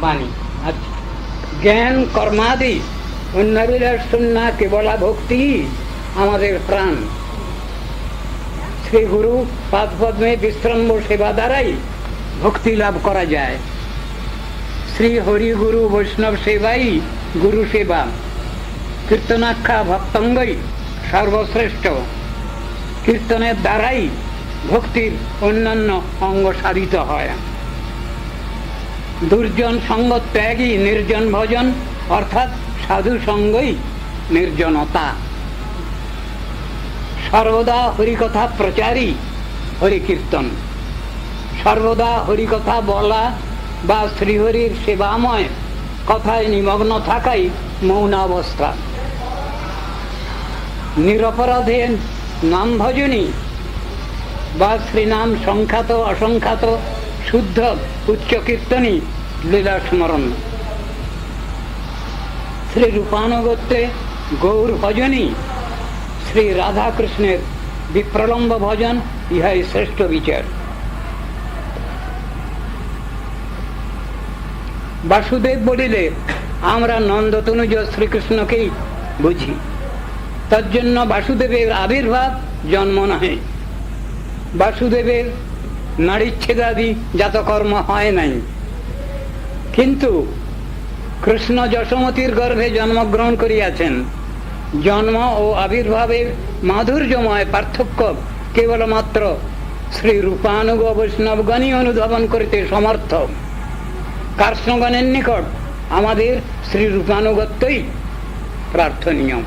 বাণী। আচ্ছা, জ্ঞান কর্মাদি অন্যবিলাস শূন্য কেবলা ভক্তি আমাদের প্রাণ। শ্রী গুরু পাদপদ্মে বিশ্রম্ভ সেবা দ্বারাই ভক্তি লাভ করা যায়। শ্রী হরি গুরু বৈষ্ণব সেবাই গুরু সেবা। কীর্তনাখ্যা ভক্তঙ্গই সর্বশ্রেষ্ঠ। কীর্তনের দ্বারাই ভক্তির অন্যান্য অঙ্গ সাধিত হয়। দুর্জন সঙ্গ ত্যাগই নির্জন ভজন, অর্থাৎ সাধু সঙ্গই নির্জনতা। সর্বদা হরিকথা প্রচারই হরি কীর্তন। সর্বদা হরিকথা বলা বা শ্রীহরির সেবাময় কথায় নিমগ্ন থাকাই মৌন অবস্থা। নিরপরাধে নাম ভজনী বা শ্রীনাম সংখ্যাত অসংখ্যাত শুদ্ধ উচ্চ কীর্তনী লীলা স্মরণ। শ্রী রূপানুগত্যে গৌর ভজনী, শ্রী রাধাকৃষ্ণের বিপ্রলম্ব ভজন, ইহাই শ্রেষ্ঠ বিচার। বাসুদেব বলিলে আমরা নন্দতনুজ শ্রীকৃষ্ণকেই বুঝি। তার জন্য বাসুদেবের আবির্ভাব জন্ম নহে। বাসুদেবের নারীচ্ছেদাদি জাতকর্ম হয় নাই, কিন্তু কৃষ্ণ যশোমতীর গর্ভে জন্মগ্রহণ করিয়াছেন। জন্ম ও আবির্ভাবের মাধুর্যময় পার্থক্য কেবলমাত্র শ্রী রূপানুগ বৈষ্ণবগণই অনুধাবন করিতে সমর্থ। কৃষ্ণগণের নিকট আমাদের শ্রী রূপানুগত্যই প্রার্থনীয়।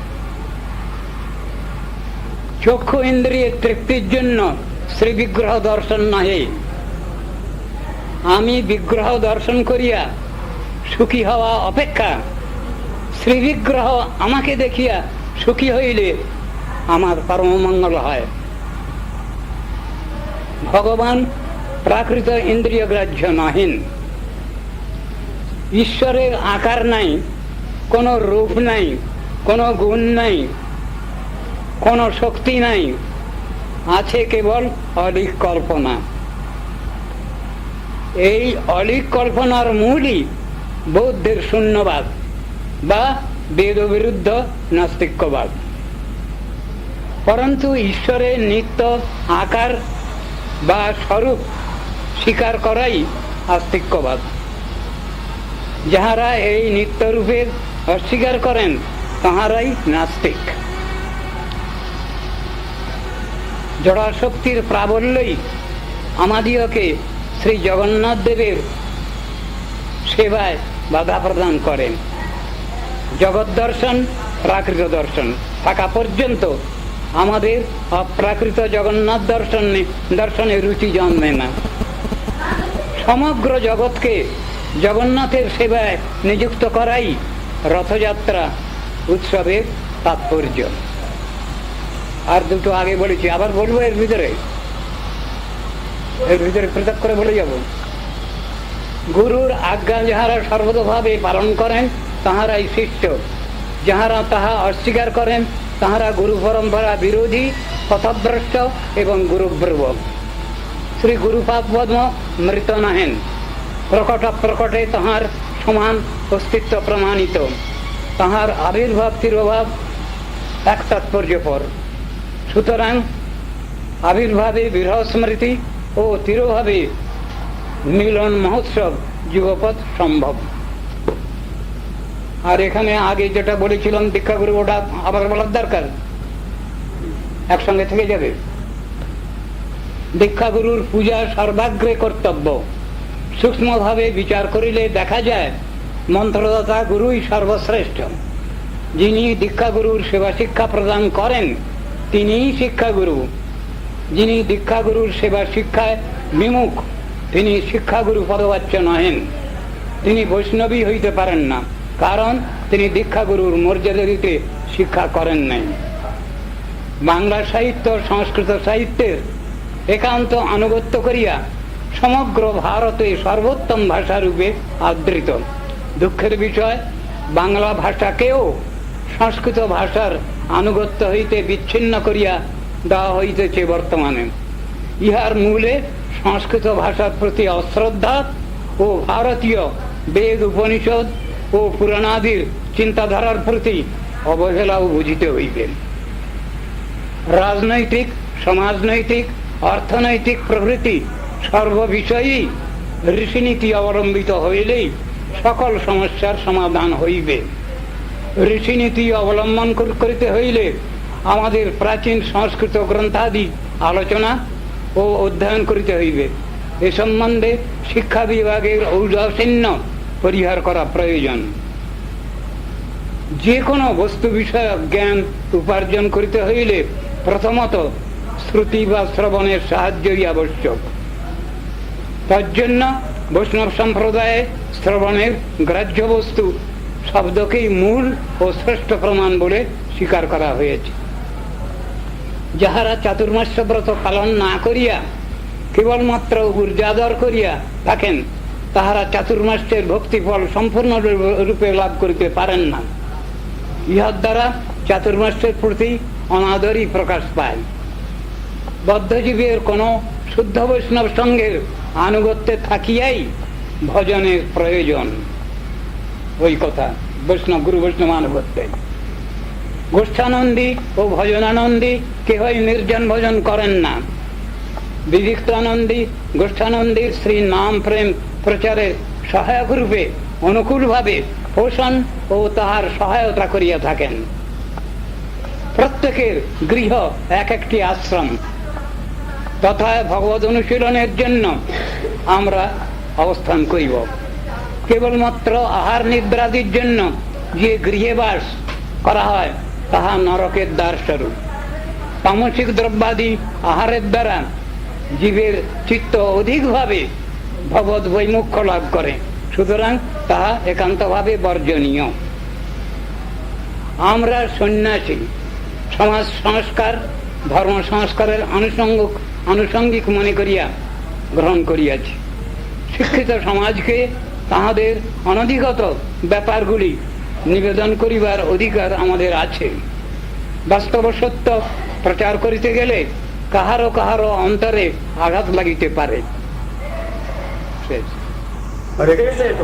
চক্ষু ইন্দ্রিয়ের তৃপ্তির জন্য শ্রী বিগ্রহ দর্শন নহে। আমি বিগ্রহ দর্শন করিয়া সুখী হওয়া অপেক্ষা শ্রী বিগ্রহ আমাকে দেখিয়া সুখী হইলে আমার পরম মঙ্গল হয়। ভগবান প্রাকৃত ইন্দ্রিয় গ্রাহ্য নহেন। ঈশ্বরের আকার নাই, কোনো রূপ নাই, কোনো গুণ নাই, কোনো শক্তি নাই, আছে কেবল অলিক কল্পনা। এই অলিক কল্পনার মূলই বৌদ্ধের শূন্যবাদ বা বেদ বিরুদ্ধ নাস্তিক্যবাদ। পরন্তু ঈশ্বরের নিত্য আকার বা স্বরূপ স্বীকার করাই আস্তিক্যবাদ। যাহারা এই নিত্যরূপের অস্বীকার করেন তাহারাই নাস্তিক। জড়াশক্তির প্রাবল্যই আমাদিওকে শ্রী জগন্নাথ দেবের সেবায় বাধা প্রদান করেন। জগৎ দর্শন, প্রাকৃত দর্শন থাকা পর্যন্ত আমাদের অপ্রাকৃত জগন্নাথ দর্শনে রুচি জন্মে না। সমগ্র জগৎকে জগন্নাথের সেবায় নিযুক্ত করাই রথযাত্রা উৎসবের তাৎপর্য। আর দুটো আগে বলেছি, আবার বলবো এর ভিতরে পৃথক করে বলে যাব। গুরুর আজ্ঞা যাহারা সর্বতভাবে পালন করেন তাহারাই শিষ্য। যাহারা তাহা অস্বীকার করেন তাহারা গুরু পরম্পরা বিরোধী, পথভ্রষ্ট এবং গুরুব্রব। শ্রী গুরুপাদ পদ্ম মৃত নহেন। প্রকট প্রকটে তাহার সমান অস্তিত্ব প্রমাণিত। তাহার আবির্ভাব তিরোভাব এক তাৎপর্যপর। সুতরাং আবির্ভাবে বিরহ স্মৃতি ও তিরোভাবে মিলন মহোৎসব যুগপৎ সম্ভব। আর এখানে আগে যেটা বলেছিলাম দীক্ষাগুরু, ওটা আবার বলার দরকার, একসঙ্গে থেকে যাবে। দীক্ষাগুরুর পূজা সর্বাগ্রে কর্তব্য। সূক্ষ্মভাবে বিচার করিলে দেখা যায় মন্ত্রদাতা গুরুই সর্বশ্রেষ্ঠ। যিনি দীক্ষাগুরুর সেবা শিক্ষা প্রদান করেন তিনিই শিক্ষাগুরু। যিনি দীক্ষাগুরুর সেবা শিক্ষায় বিমুখ তিনি শিক্ষাগুরু পদবাচ্য নহেন। তিনি বৈষ্ণবী হইতে পারেন না, কারণ তিনি দীক্ষাগুরুর মর্যাদা দিতে শিক্ষা করেন নাই। বাংলা সাহিত্য সংস্কৃত সাহিত্যের একান্ত আনুগত্য করিয়া সমগ্র ভারতে সর্বোত্তম ভাষারূপে আদৃত। দুঃখের বিষয়, বাংলা ভাষাকেও সংস্কৃত ভাষার আনুগত্য হইতে বিচ্ছিন্ন করিয়া দেওয়া হইতেছে বর্তমানে। ইহার মূলে সংস্কৃত ভাষার প্রতি অশ্রদ্ধা ও ভারতীয় বেদ উপনিষদ ও পুরাণাদির চিন্তাধারার প্রতি অবহেলাও বুঝিতে হইবে। রাজনৈতিক, সমাজনৈতিক, অর্থনৈতিক প্রভৃতি সর্ববিষয়েই ঋষিনীতি অবলম্বিত হইলেই সকল সমস্যার সমাধান হইবে। ঋষিনীতি অবলম্বন করিতে হইলে আমাদের প্রাচীন সংস্কৃত গ্রন্থাদি আলোচনা ও অধ্যয়ন করিতে হইবে। এ সম্বন্ধে শিক্ষা বিভাগের ঔদাসীন্য পরিহার করা প্রয়োজন। যে কোনো বস্তু বিষয়ক জ্ঞান উপার্জন করিতে হইলে প্রথমত শ্রুতি বা শ্রবণের সাহায্যই আবশ্যক। তার জন্য বৈষ্ণব সম্প্রদায়ে শ্রবণের গ্রাহ্য বস্তু শব্দকেই মূল ও শ্রেষ্ঠ প্রমাণ বলে স্বীকার করা হয়েছে। যাহারা চাতুর্মাস্য ব্রত পালন না করিয়া কেবলমাত্র ঊর্জাদর করিয়া থাকেন, তাহারা চাতুর্মাস্যের ভক্তিফল সম্পূর্ণ রূপে লাভ করিতে পারেন না। ইহার দ্বারা চাতুর্মাস্যের প্রতি অনাদরই প্রকাশ পায়। বদ্ধজীবের কোন শুদ্ধ বৈষ্ণব সঙ্গের আনুগত্যে থাকিয়াই ভজনের প্রয়োজন। ওই কথা বৈষ্ণব গুরু বৈষ্ণব আনুগত্যে। গোষ্ঠানন্দী ও ভজনানন্দী কেহই নির্জন ভজন করেন না। বিবিক্তানন্দী গোষ্ঠানন্দীর শ্রী নাম প্রেম প্রচারে সহায়ক রূপে অনুকূলভাবে পোষণ ও তাহার সহায়তা করিয়া থাকেন। প্রত্যেকের গৃহ এক একটি আশ্রম, তথা ভগবত অনুশীলনের জন্য আমরা অবস্থান করিব। কেবলমাত্র আহার নিদ্রাদির জন্য যে গৃহে বাস করা হয় তাহা নরকের দ্বার স্বরূপ। তামসিক দ্রব্যাদি আহারের দ্বারা জীবের চিত্ত অধিকভাবে ভগবত বৈমুখ্য লাভ করে, সুতরাং তাহা একান্তভাবে বর্জনীয়। আমরা সন্ন্যাসী সমাজ সংস্কার, ধর্ম সংস্কারের আনুষঙ্গিক মনে করিয়া গ্রহণ করিয়াছি। শিক্ষিত সমাজকে তাহাদের অনধিগত ব্যাপারগুলি নিবেদন করিবার অধিকার আমাদের আছে। বাস্তব সত্য প্রচার করিতে গেলে কাহারো কাহারো অন্তরে আঘাত লাগিতে পারে। হরে কৃষ্ণ।